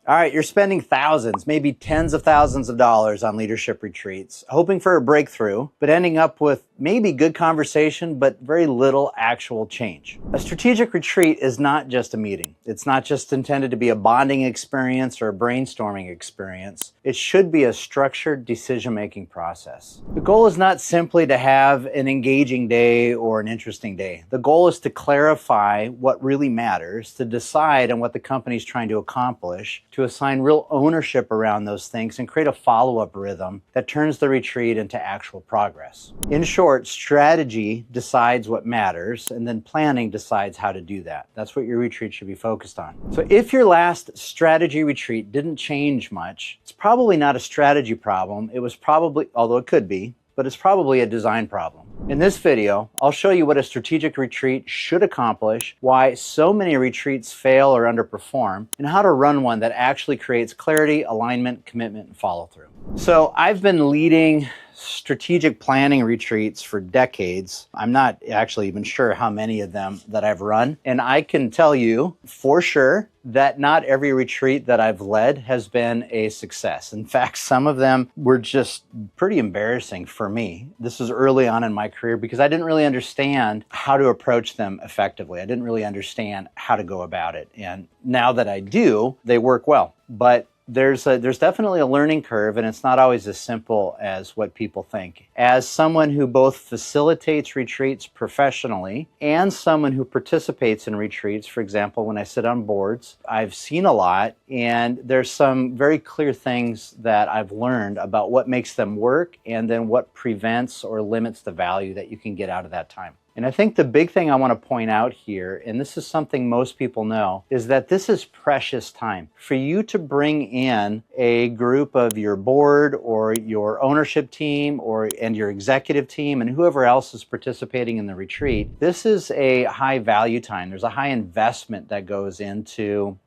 All right, you're spending thousands, maybe tens of thousands of dollars on leadership retreats, hoping for a breakthrough, but ending up with maybe good conversation, but very little actual change. A strategic retreat is not just a meeting. It's not just intended to be a bonding experience or a brainstorming experience. It should be a structured decision-making process. The goal is not simply to have an engaging day or an interesting day. The goal is to clarify what really matters, to decide on what the company is trying to accomplish, to assign real ownership around those things, and create a follow-up rhythm that turns the retreat into actual progress. In short, strategy decides what matters, and then planning decides how to do that. That's what your retreat should be focused on. So if your last strategy retreat didn't change much, it's probably not a strategy problem. It was probably, although it could be, but it's probably a design problem. In this video, I'll show you what a strategic retreat should accomplish, why so many retreats fail or underperform, and how to run one that actually creates clarity, alignment, commitment, and follow-through. So I've been leading strategic planning retreats for decades. I'm not actually even sure how many of them that I've run. And I can tell you for sure that not every retreat that I've led has been a success. In fact, some of them were just pretty embarrassing for me. This was early on in my career because I didn't really understand how to approach them effectively. I didn't really understand how to go about it. And now that I do, they work well. But there's definitely a learning curve, and it's not always as simple as what people think. As someone who both facilitates retreats professionally and someone who participates in retreats, for example, when I sit on boards, I've seen a lot, and there's some very clear things that I've learned about what makes them work and then what prevents or limits the value that you can get out of that time. And I think the big thing I want to point out here, and this is something most people know, is that this is precious time. For you to bring in a group of your board or your ownership team and your executive team and whoever else is participating in the retreat, this is a high value time. There's a high investment that goes into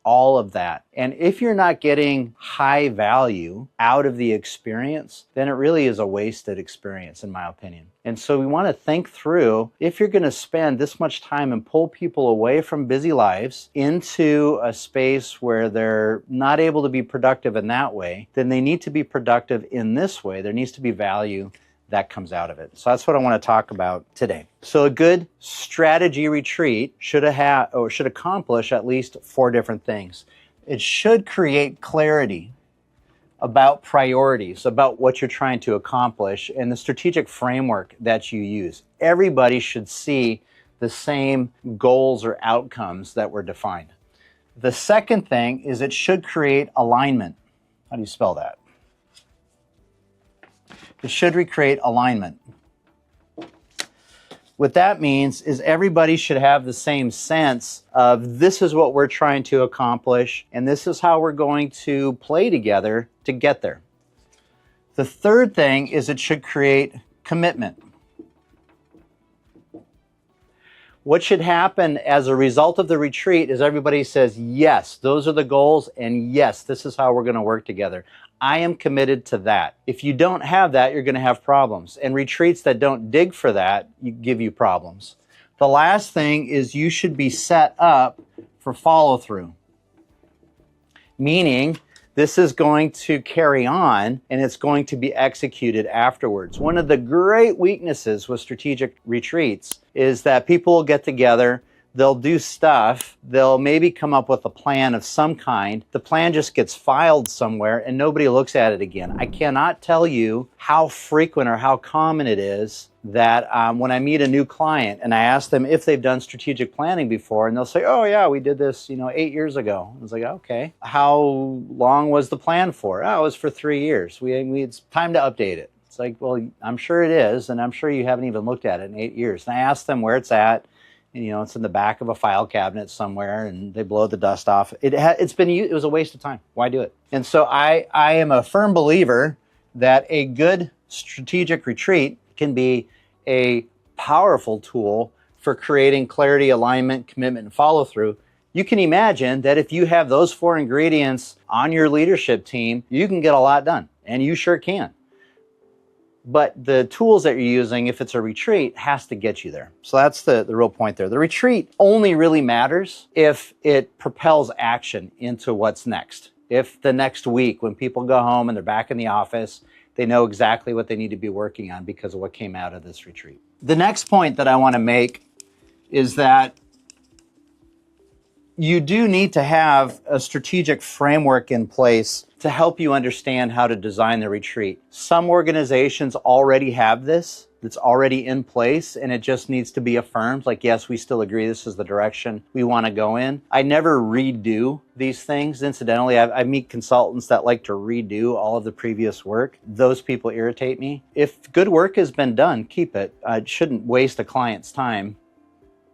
all of that. And if you're not getting high value out of the experience, then it really is a wasted experience, in my opinion. And so we want to think through, if you're going to spend this much time and pull people away from busy lives into a space where they're not able to be productive in that way, then they need to be productive in this way. There needs to be value that comes out of it. So that's what I want to talk about today. So a good strategy retreat should accomplish at least 4 different things. It should create clarity about priorities, about what you're trying to accomplish, and the strategic framework that you use. Everybody should see the same goals or outcomes that were defined. The second thing is it should create alignment. How do you spell that? It should recreate alignment. What that means is everybody should have the same sense of this is what we're trying to accomplish and this is how we're going to play together to get there. The third thing is it should create commitment. What should happen as a result of the retreat is everybody says, yes, those are the goals, and yes, this is how we're going to work together. I am committed to that. If you don't have that, you're going to have problems. And retreats that don't dig for that give you problems. The last thing is you should be set up for follow-through. Meaning, this is going to carry on and it's going to be executed afterwards. One of the great weaknesses with strategic retreats is that people will get together, they'll do stuff, they'll maybe come up with a plan of some kind. The plan just gets filed somewhere and nobody looks at it again. I cannot tell you how frequent or how common it is that when I meet a new client and I ask them if they've done strategic planning before, and they'll say, oh yeah, we did this 8 years ago. I was like, okay. How long was the plan for? Oh, it was for 3 years. It's time to update it. It's like, well, I'm sure it is, and I'm sure you haven't even looked at it in 8 years. And I asked them where it's at, and it's in the back of a file cabinet somewhere, and they blow the dust off. It was a waste of time. Why do it? And so I am a firm believer that a good strategic retreat can be a powerful tool for creating clarity, alignment, commitment, and follow-through. You can imagine that if you have those 4 ingredients on your leadership team, you can get a lot done, and you sure can. but the tools that you're using, if it's a retreat, has to get you there. So that's the real point there. The retreat only really matters if it propels action into what's next. If the next week, when people go home and they're back in the office, they know exactly what they need to be working on because of what came out of this retreat. The next point that I want to make is that you do need to have a strategic framework in place to help you understand how to design the retreat. Some organizations already have this. It's already in place and it just needs to be affirmed. Like, yes, we still agree this is the direction we want to go in. I never redo these things. Incidentally, I meet consultants that like to redo all of the previous work. Those people irritate me. If good work has been done, keep it. I shouldn't waste a client's time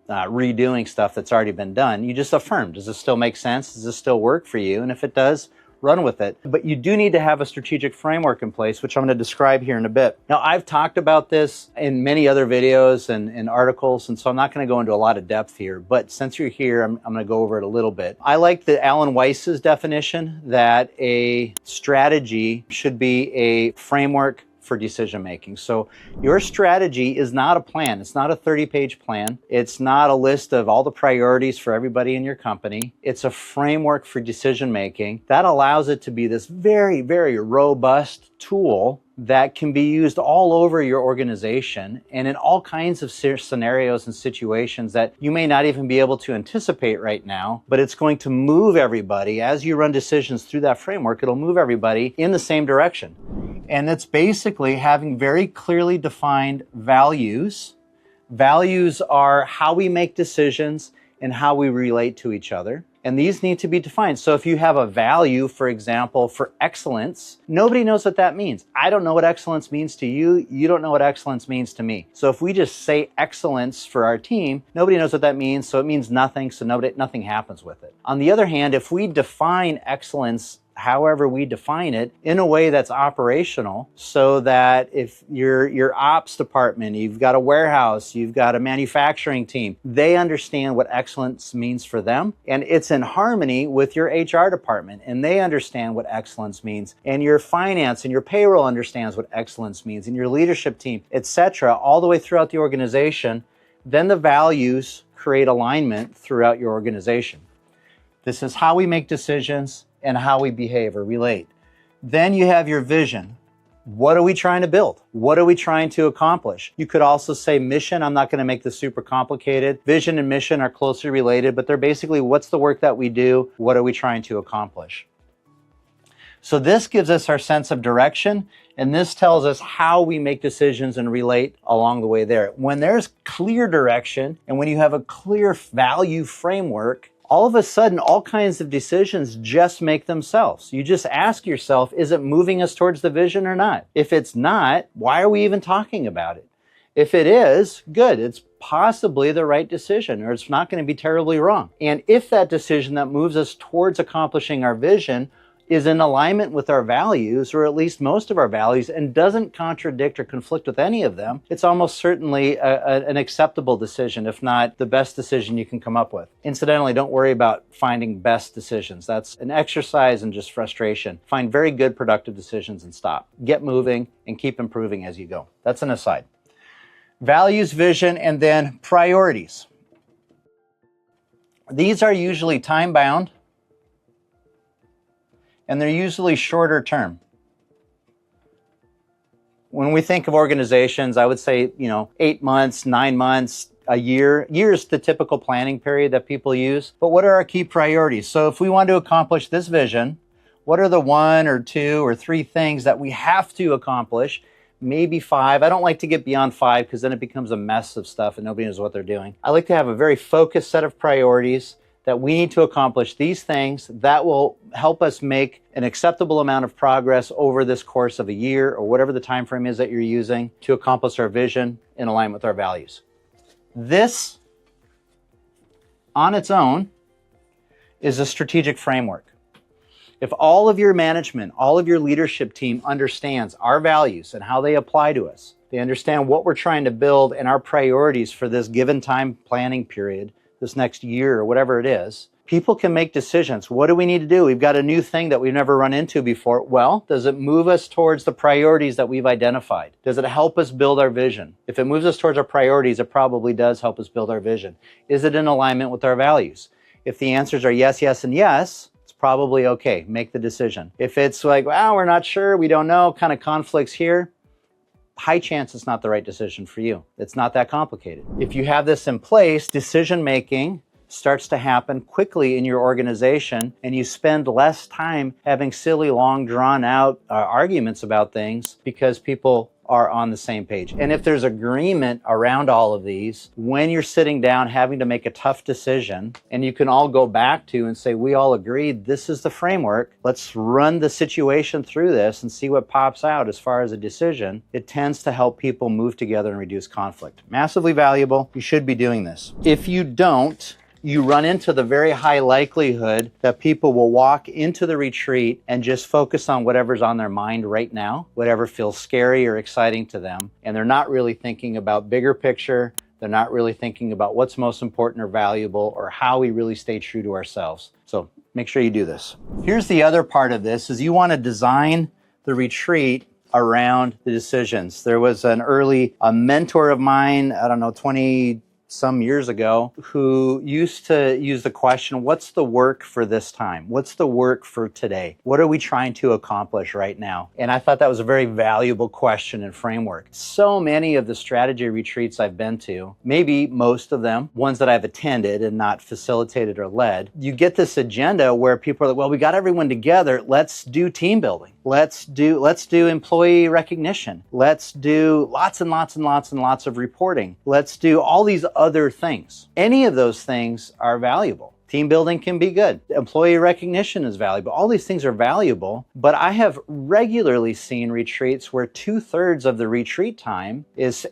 redoing stuff that's already been done. You just affirm. Does this still make sense? Does this still work for you? And if it does, run with it. But you do need to have a strategic framework in place, which I'm going to describe here in a bit. Now, I've talked about this in many other videos and articles, and so I'm not going to go into a lot of depth here. But since you're here, I'm going to go over it a little bit. I like the Alan Weiss's definition that a strategy should be a framework for decision making. So your strategy is not a plan. It's not a 30-page plan. It's not a list of all the priorities for everybody in your company. It's a framework for decision making that allows it to be this very, very robust tool that can be used all over your organization and in all kinds of scenarios and situations that you may not even be able to anticipate right now, but it's going to move everybody. As you run decisions through that framework, it'll move everybody in the same direction. And it's basically having very clearly defined values. Values are how we make decisions and how we relate to each other. And these need to be defined. So if you have a value, for example, for excellence, nobody knows what that means. I don't know what excellence means to you. You don't know what excellence means to me. So if we just say excellence for our team, nobody knows what that means. So it means nothing. So nothing happens with it. On the other hand, if we define excellence however we define it in a way that's operational, so that if your ops department, you've got a warehouse, you've got a manufacturing team, they understand what excellence means for them, and it's in harmony with your HR department, and they understand what excellence means, and your finance and your payroll understands what excellence means, and your leadership team, etc., all the way throughout the organization, then the values create alignment throughout your organization. This is how we make decisions and how we behave or relate. Then you have your vision. What are we trying to build? What are we trying to accomplish? You could also say mission. I'm not going to make this super complicated. Vision and mission are closely related, but they're basically what's the work that we do? What are we trying to accomplish? So this gives us our sense of direction, and this tells us how we make decisions and relate along the way there. When there's clear direction and when you have a clear value framework, all of a sudden, all kinds of decisions just make themselves. You just ask yourself, is it moving us towards the vision or not? If it's not, why are we even talking about it? If it is, good, it's possibly the right decision, or it's not going to be terribly wrong. And if that decision that moves us towards accomplishing our vision is in alignment with our values, or at least most of our values, and doesn't contradict or conflict with any of them, it's almost certainly an acceptable decision, if not the best decision you can come up with. Incidentally, don't worry about finding best decisions. That's an exercise in just frustration. Find very good, productive decisions and stop. Get moving and keep improving as you go. That's an aside. Values, vision, and then priorities. These are usually time-bound, and they're usually shorter term. When we think of organizations, I would say, 8 months, 9 months, a year. Year is the typical planning period that people use. But what are our key priorities? So if we want to accomplish this vision, what are the 1 or 2 or 3 things that we have to accomplish? Maybe 5. I don't like to get beyond 5 because then it becomes a mess of stuff and nobody knows what they're doing. I like to have a very focused set of priorities that we need to accomplish these things that will help us make an acceptable amount of progress over this course of a year or whatever the time frame is that you're using to accomplish our vision in alignment with our values. This, on its own, is a strategic framework. If all of your management, all of your leadership team understands our values and how they apply to us, they understand what we're trying to build and our priorities for this given time planning period, this next year or whatever it is, People can make decisions. What do we need to do? We've got a new thing that we've never run into before. Well, does it move us towards the priorities that we've identified? Does it help us build our vision? If it moves us towards our priorities, it probably does help us build our vision. Is it in alignment with our values? If the answers are yes, yes, and yes, it's probably okay. Make the decision. If it's like, well, we're not sure, we don't know, kind of conflicts here, high chance it's not the right decision for you. It's not that complicated. If you have this in place, decision making starts to happen quickly in your organization, and you spend less time having silly, long, drawn out arguments about things because people are on the same page. And if there's agreement around all of these, when you're sitting down having to make a tough decision, and you can all go back to and say, we all agreed this is the framework, let's run the situation through this and see what pops out as far as a decision, it tends to help people move together and reduce conflict. Massively valuable. You should be doing this. If you don't, you run into the very high likelihood that people will walk into the retreat and just focus on whatever's on their mind right now, whatever feels scary or exciting to them. And they're not really thinking about bigger picture. They're not really thinking about what's most important or valuable or how we really stay true to ourselves. So make sure you do this. Here's the other part of this is you want to design the retreat around the decisions. There was a mentor of mine, I don't know, 20 some years ago, who used to use the question, what's the work for this time? What's the work for today? What are we trying to accomplish right now? And I thought that was a very valuable question and framework. So many of the strategy retreats I've been to, maybe most of them, ones that I've attended and not facilitated or led, you get this agenda where people are like, well, we got everyone together, let's do team building. Let's do employee recognition. Let's do lots and lots and lots and lots of reporting. Let's do all these other things. Any of those things are valuable. Team building can be good. Employee recognition is valuable. All these things are valuable, but I have regularly seen retreats where 2/3 of the retreat time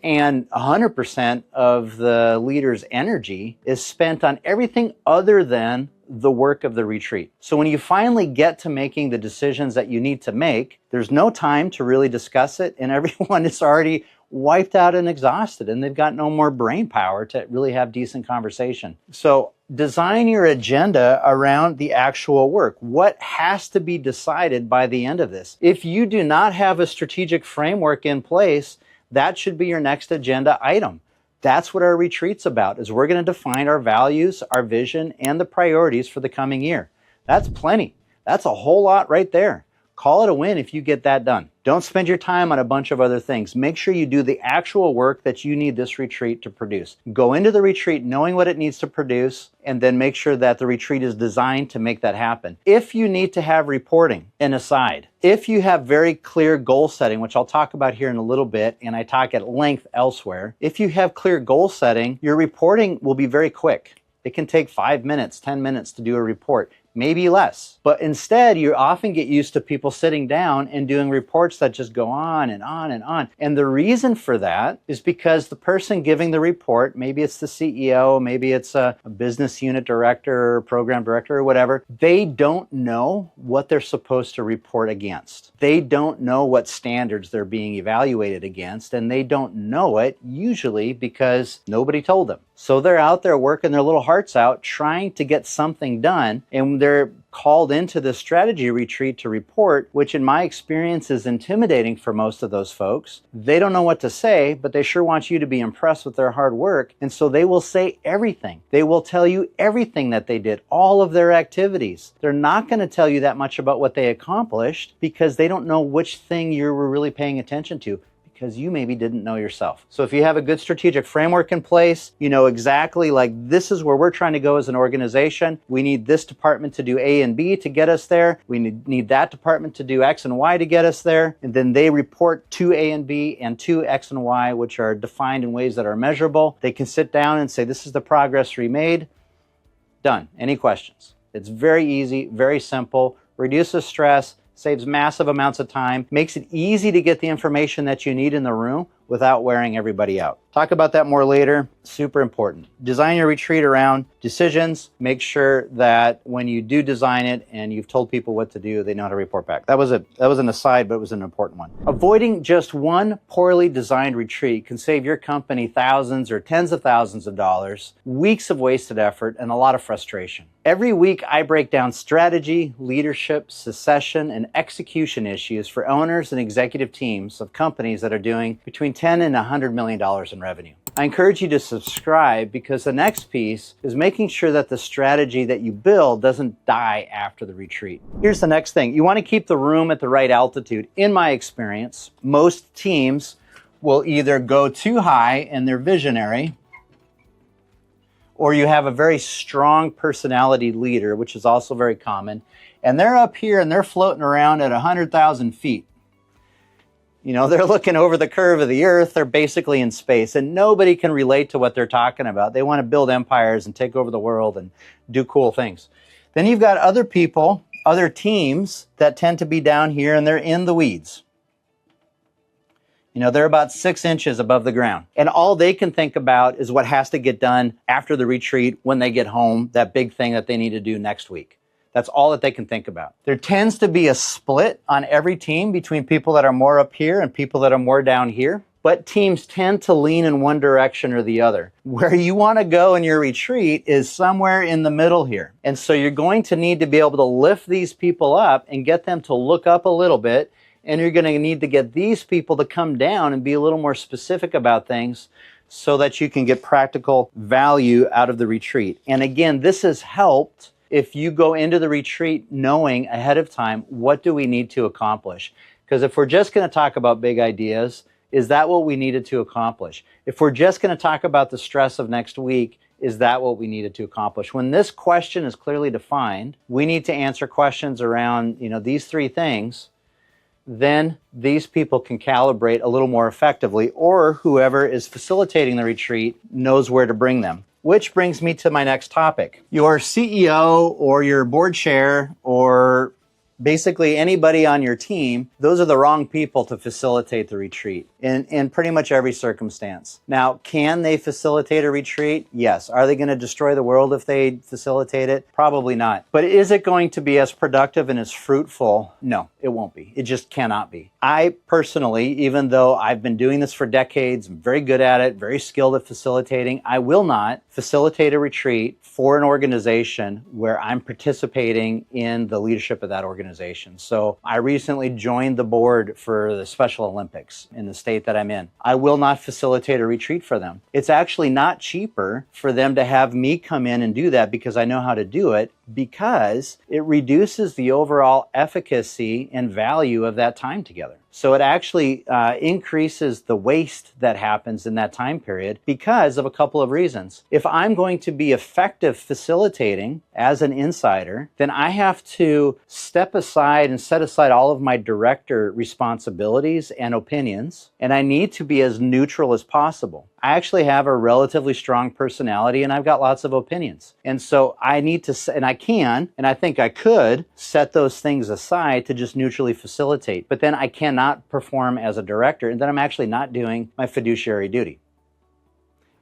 and 100% of the leader's energy is spent on everything other than the work of the retreat. So when you finally get to making the decisions that you need to make, there's no time to really discuss it, and everyone is already wiped out and exhausted, and they've got no more brain power to really have decent conversation. So design your agenda around the actual work. What has to be decided by the end of this? If you do not have a strategic framework in place, that should be your next agenda item. That's what our retreat's about, is we're going to define our values, our vision, and the priorities for the coming year. That's plenty. That's a whole lot right there. Call it a win if you get that done. Don't spend your time on a bunch of other things. Make sure you do the actual work that you need this retreat to produce. Go into the retreat knowing what it needs to produce, and then make sure that the retreat is designed to make that happen. If you need to have reporting, an aside, if you have very clear goal setting, which I'll talk about here in a little bit, and I talk at length elsewhere, if you have clear goal setting, your reporting will be very quick. It can take 5 minutes, 10 minutes to do a report. Maybe less. But instead, you often get used to people sitting down and doing reports that just go on and on and on. And the reason for that is because the person giving the report, maybe it's the CEO, maybe it's a business unit director or program director or whatever, they don't know what they're supposed to report against. They don't know what standards they're being evaluated against, and they don't know it usually because nobody told them. So they're out there working their little hearts out, trying to get something done, and they're called into the strategy retreat to report, which in my experience is intimidating for most of those folks. They don't know what to say, but they sure want you to be impressed with their hard work, and so they will say everything. They will tell you everything that they did, all of their activities. They're not going to tell you that much about what they accomplished because they don't know which thing you were really paying attention to, because you maybe didn't know yourself. So if you have a good strategic framework in place, you know exactly like this is where we're trying to go as an organization. We need this department to do A and B to get us there. We need that department to do X and Y to get us there. And then they report to A and B and to X and Y, which are defined in ways that are measurable. They can sit down and say, this is the progress we made. Done. Any questions? It's very easy, very simple, reduces stress, saves massive amounts of time, makes it easy to get the information that you need in the room without wearing everybody out. Talk about that more later. Super important. Design your retreat around decisions. Make sure that when you do design it and you've told people what to do, they know how to report back. That was an aside, but it was an important one. Avoiding just one poorly designed retreat can save your company thousands or tens of thousands of dollars, weeks of wasted effort, and a lot of frustration. Every week, I break down strategy, leadership, succession, and execution issues for owners and executive teams of companies that are doing between $10 and $100 million in revenue. I encourage you to subscribe because the next piece is making sure that the strategy that you build doesn't die after the retreat. Here's the next thing. You want to keep the room at the right altitude. In my experience, most teams will either go too high and they're visionary, or you have a very strong personality leader, which is also very common, and they're up here and they're floating around at 100,000 feet. You know, they're looking over the curve of the earth. They're basically in space, and nobody can relate to what they're talking about. They want to build empires and take over the world and do cool things. Then you've got other people, other teams that tend to be down here, and they're in the weeds. You know, they're about 6 inches above the ground. And all they can think about is what has to get done after the retreat when they get home, that big thing that they need to do next week. That's all that they can think about. There tends to be a split on every team between people that are more up here and people that are more down here. But teams tend to lean in one direction or the other. Where you want to go in your retreat is somewhere in the middle here. And so you're going to need to be able to lift these people up and get them to look up a little bit. And you're going to need to get these people to come down and be a little more specific about things so that you can get practical value out of the retreat. And again, this has helped if you go into the retreat knowing ahead of time, what do we need to accomplish? Because if we're just going to talk about big ideas, is that what we needed to accomplish? If we're just going to talk about the stress of next week, is that what we needed to accomplish? When this question is clearly defined, we need to answer questions around, these three things. Then these people can calibrate a little more effectively, or whoever is facilitating the retreat knows where to bring them. Which brings me to my next topic. Your CEO or your board chair or basically anybody on your team, those are the wrong people to facilitate the retreat in pretty much every circumstance. Now, can they facilitate a retreat? Yes. Are they going to destroy the world if they facilitate it? Probably not. But is it going to be as productive and as fruitful? No, it won't be. It just cannot be. I personally, even though I've been doing this for decades, I'm very good at it, very skilled at facilitating, I will not facilitate a retreat for an organization where I'm participating in the leadership of that organization. So I recently joined the board for the Special Olympics in the state that I'm in. I will not facilitate a retreat for them. It's actually not cheaper for them to have me come in and do that because I know how to do it, because it reduces the overall efficacy and value of that time together. So it actually increases the waste that happens in that time period because of a couple of reasons. If I'm going to be effective facilitating as an insider, then I have to step aside and set aside all of my director responsibilities and opinions, and I need to be as neutral as possible. I actually have a relatively strong personality and I've got lots of opinions. And so I need to, and I can, and I think I could set those things aside to just neutrally facilitate. But then I cannot perform as a director, and then I'm actually not doing my fiduciary duty.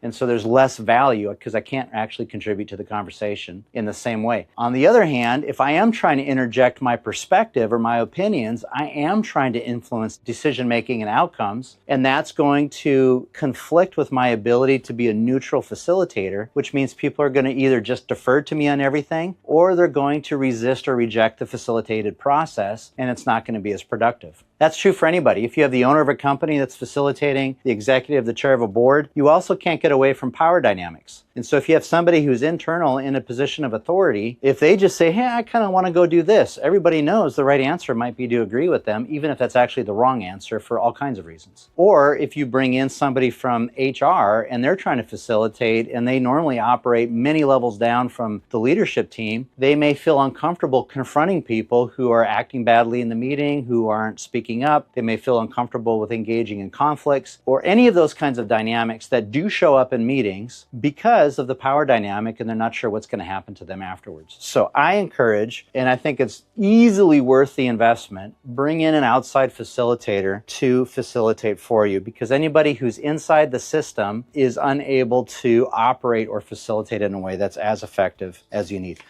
And so there's less value because I can't actually contribute to the conversation in the same way. On the other hand, if I am trying to interject my perspective or my opinions, I am trying to influence decision-making and outcomes, and that's going to conflict with my ability to be a neutral facilitator, which means people are going to either just defer to me on everything, or they're going to resist or reject the facilitated process, and it's not going to be as productive. That's true for anybody. If you have the owner of a company that's facilitating, the executive, the chair of a board, you also can't get away from power dynamics. And so if you have somebody who's internal in a position of authority, if they just say, hey, I kind of want to go do this, everybody knows the right answer might be to agree with them, even if that's actually the wrong answer for all kinds of reasons. Or if you bring in somebody from HR and they're trying to facilitate and they normally operate many levels down from the leadership team, they may feel uncomfortable confronting people who are acting badly in the meeting, who aren't speaking up. They may feel uncomfortable with engaging in conflicts or any of those kinds of dynamics that do show up up in meetings because of the power dynamic, and they're not sure what's going to happen to them afterwards. So I encourage, and I think it's easily worth the investment, bring in an outside facilitator to facilitate for you, because anybody who's inside the system is unable to operate or facilitate in a way that's as effective as you need.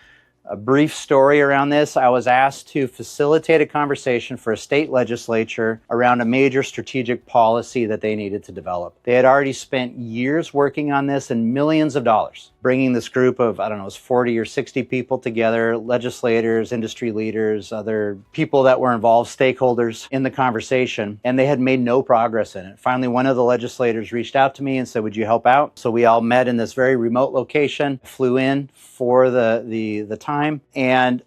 A brief story around this: I was asked to facilitate a conversation for a state legislature around a major strategic policy that they needed to develop. They had already spent years working on this and millions of dollars, bringing this group of, I don't know, it was 40 or 60 people together, legislators, industry leaders, other people that were involved, stakeholders in the conversation, and they had made no progress in it. Finally, one of the legislators reached out to me and said, would you help out? So we all met in this very remote location, flew in for the time, and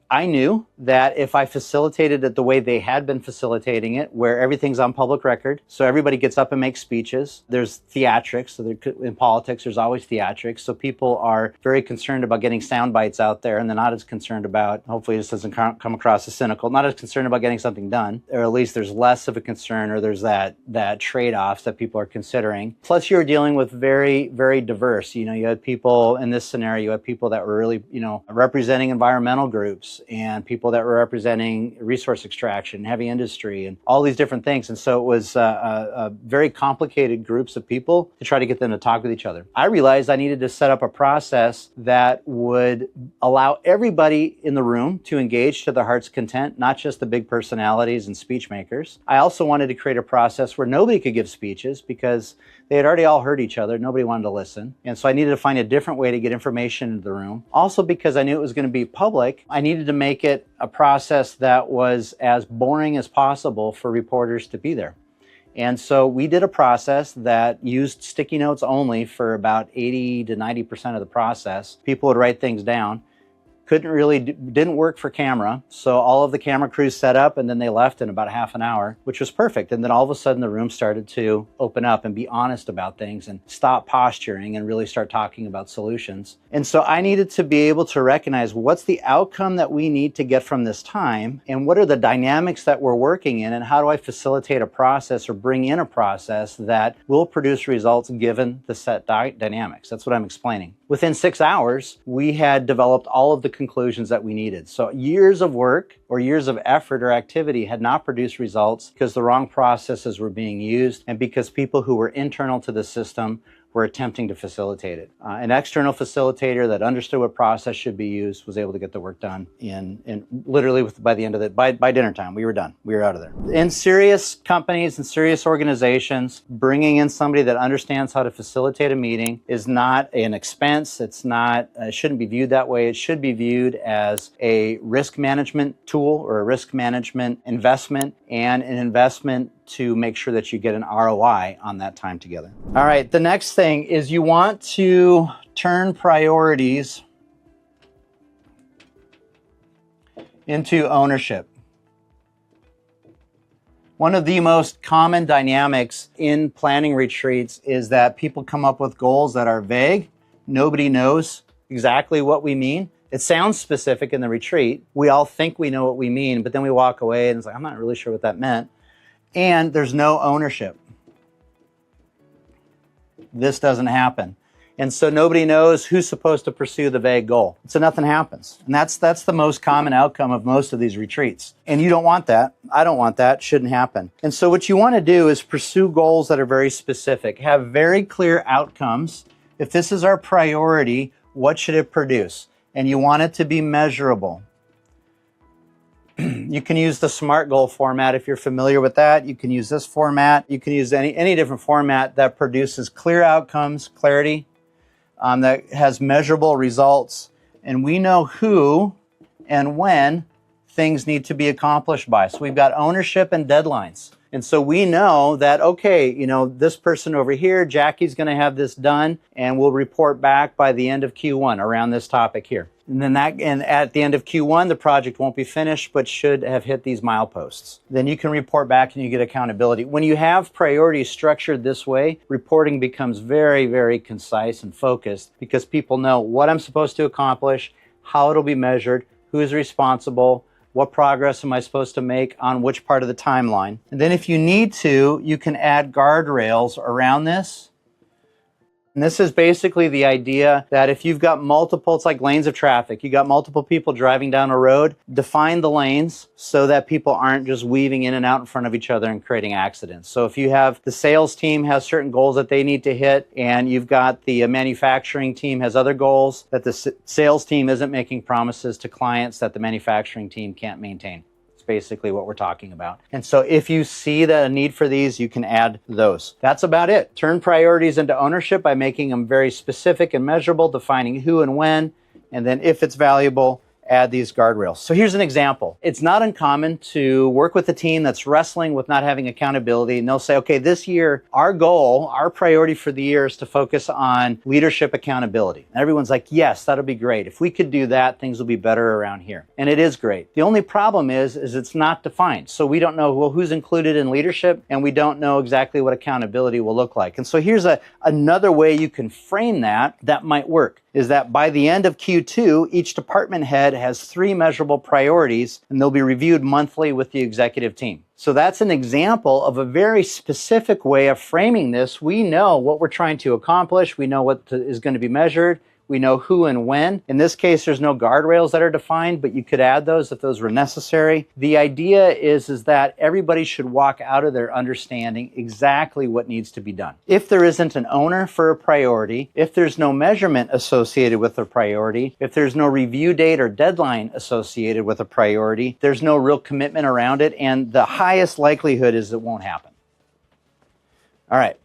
I knew that if I facilitated it the way they had been facilitating it, where everything's on public record, so everybody gets up and makes speeches, there's theatrics, so in politics there's always theatrics, so people are very concerned about getting sound bites out there, and they're not as concerned about, hopefully this doesn't come across as cynical, not as concerned about getting something done, or at least there's less of a concern, or there's that trade-offs that people are considering. Plus you're dealing with very, very diverse, you had people in this scenario, you had people that were really, representing environmental groups, and people that were representing resource extraction, heavy industry, and all these different things. And so it was a very complicated groups of people to try to get them to talk with each other. I realized I needed to set up a process that would allow everybody in the room to engage to their heart's content, not just the big personalities and speech makers. I also wanted to create a process where nobody could give speeches because they had already all heard each other. Nobody wanted to listen. And so I needed to find a different way to get information into the room. Also, because I knew it was going to be public, I needed to make it a process that was as boring as possible for reporters to be there. And so we did a process that used sticky notes only for about 80 to 90% of the process. People would write things down. Didn't work for camera. So all of the camera crews set up and then they left in about half an hour, which was perfect. And then all of a sudden the room started to open up and be honest about things and stop posturing and really start talking about solutions. And so I needed to be able to recognize what's the outcome that we need to get from this time, and what are the dynamics that we're working in, and how do I facilitate a process or bring in a process that will produce results given the set dynamics. That's what I'm explaining. Within 6 hours, we had developed all of the conclusions that we needed. So years of work or years of effort or activity had not produced results because the wrong processes were being used and because people who were internal to the system were attempting to facilitate it. An external facilitator that understood what process should be used was able to get the work done in literally by the end of by dinner time. We were done. We were out of there. In serious companies and serious organizations, bringing in somebody that understands how to facilitate a meeting is not an expense. It shouldn't be viewed that way. It should be viewed as a risk management tool or a risk management investment, and an investment to make sure that you get an ROI on that time together. All right, the next thing is you want to turn priorities into ownership. One of the most common dynamics in planning retreats is that people come up with goals that are vague. Nobody knows exactly what we mean. It sounds specific in the retreat. We all think we know what we mean, but then we walk away and it's like, I'm not really sure what that meant. And there's no ownership. This doesn't happen. And so nobody knows who's supposed to pursue the vague goal. So nothing happens. And that's the most common outcome of most of these retreats. And you don't want that. I don't want that. Shouldn't happen. And so what you want to do is pursue goals that are very specific. Have very clear outcomes. If this is our priority, what should it produce? And you want it to be measurable. You can use the SMART goal format if you're familiar with that. You can use this format. You can use any different format that produces clear outcomes, clarity, that has measurable results. And we know who and when things need to be accomplished by. So we've got ownership and deadlines. And so we know that, okay, this person over here, Jackie's going to have this done, and we'll report back by the end of Q1 around this topic here. And then at the end of Q1, the project won't be finished, but should have hit these mileposts. Then you can report back and you get accountability. When you have priorities structured this way, reporting becomes very, very concise and focused because people know what I'm supposed to accomplish, how it'll be measured, who is responsible, what progress am I supposed to make on which part of the timeline. And then if you need to, you can add guardrails around this And this is basically the idea that if you've got multiple, it's like lanes of traffic. You got multiple people driving down a road, define the lanes so that people aren't just weaving in and out in front of each other and creating accidents. So if you have the sales team has certain goals that they need to hit, and you've got the manufacturing team has other goals, that the sales team isn't making promises to clients that the manufacturing team can't maintain. Basically what we're talking about. And so if you see a need for these, you can add those. That's about it. Turn priorities into ownership by making them very specific and measurable, defining who and when, and then if it's valuable, add these guardrails. So here's an example. It's not uncommon to work with a team that's wrestling with not having accountability, and they'll say, okay, this year, our goal, our priority for the year is to focus on leadership accountability. And everyone's like, yes, that'll be great. If we could do that, things will be better around here. And it is great. The only problem is it's not defined. So we don't know, well, who's included in leadership, and we don't know exactly what accountability will look like. And so here's another way you can frame that might work, is that by the end of Q2, each department head has 3 measurable priorities, and they'll be reviewed monthly with the executive team. So that's an example of a very specific way of framing this. We know what we're trying to accomplish. We know what is going to be measured. We know who and when. In this case, there's no guardrails that are defined, but you could add those if those were necessary. The idea is that everybody should walk out of there understanding exactly what needs to be done. If there isn't an owner for a priority, if there's no measurement associated with a priority, if there's no review date or deadline associated with a priority, there's no real commitment around it, and the highest likelihood is it won't happen. All right.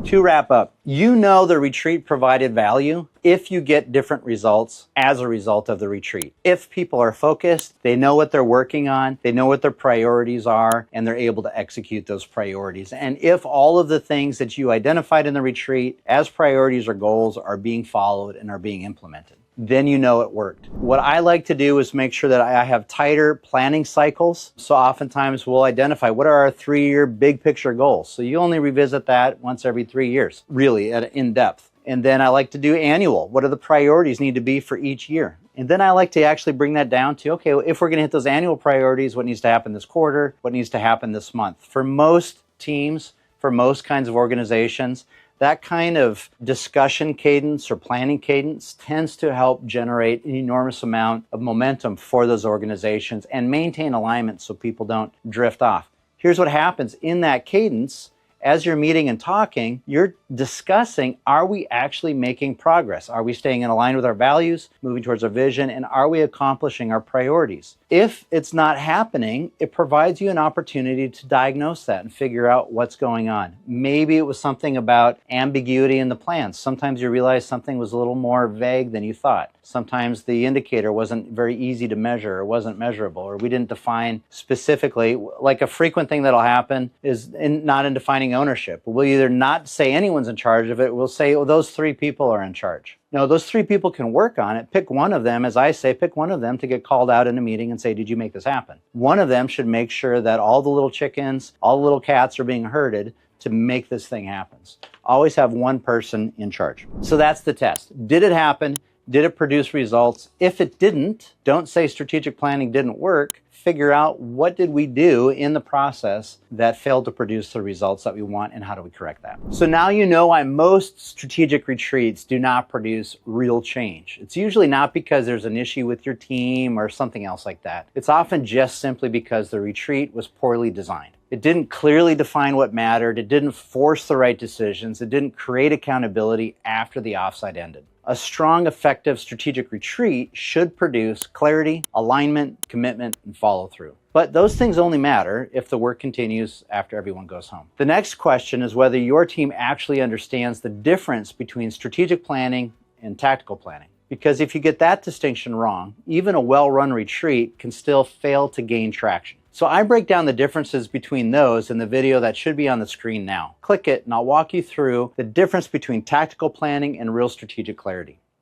To wrap up, you know the retreat provided value if you get different results as a result of the retreat. If people are focused, they know what they're working on, they know what their priorities are, and they're able to execute those priorities. And if all of the things that you identified in the retreat as priorities or goals are being followed and are being implemented, then you know it worked. What I like to do is make sure that I have tighter planning cycles. So oftentimes we'll identify what are our 3-year big picture goals. So you only revisit that once every 3 years, really in depth. And then I like to do annual. What are the priorities need to be for each year? And then I like to actually bring that down to, okay, if we're going to hit those annual priorities, what needs to happen this quarter? What needs to happen this month? For most teams, for most kinds of organizations, that kind of discussion cadence or planning cadence tends to help generate an enormous amount of momentum for those organizations and maintain alignment so people don't drift off. Here's what happens in that cadence. As you're meeting and talking, you're discussing, are we actually making progress? Are we staying in line with our values, moving towards our vision, and are we accomplishing our priorities? If it's not happening, it provides you an opportunity to diagnose that and figure out what's going on. Maybe it was something about ambiguity in the plans. Sometimes you realize something was a little more vague than you thought. Sometimes the indicator wasn't very easy to measure or wasn't measurable, or we didn't define specifically. Like a frequent thing that'll happen is not in defining ownership. We'll either not say anyone's in charge of it, we'll say, well, those 3 people are in charge. No, those 3 people can work on it. Pick one of them, as I say, pick one of them to get called out in a meeting and say, did you make this happen? One of them should make sure that all the little chickens, all the little cats are being herded to make this thing happen. Always have one person in charge. So that's the test. Did it happen? Did it produce results? If it didn't, don't say strategic planning didn't work. Figure out what did we do in the process that failed to produce the results that we want, and how do we correct that? So now you know why most strategic retreats do not produce real change. It's usually not because there's an issue with your team or something else like that. It's often just simply because the retreat was poorly designed. It didn't clearly define what mattered. It didn't force the right decisions. It didn't create accountability after the offsite ended. A strong, effective strategic retreat should produce clarity, alignment, commitment, and follow through. But those things only matter if the work continues after everyone goes home. The next question is whether your team actually understands the difference between strategic planning and tactical planning. Because if you get that distinction wrong, even a well-run retreat can still fail to gain traction. So I break down the differences between those in the video that should be on the screen now. Click it and I'll walk you through the difference between tactical planning and real strategic clarity.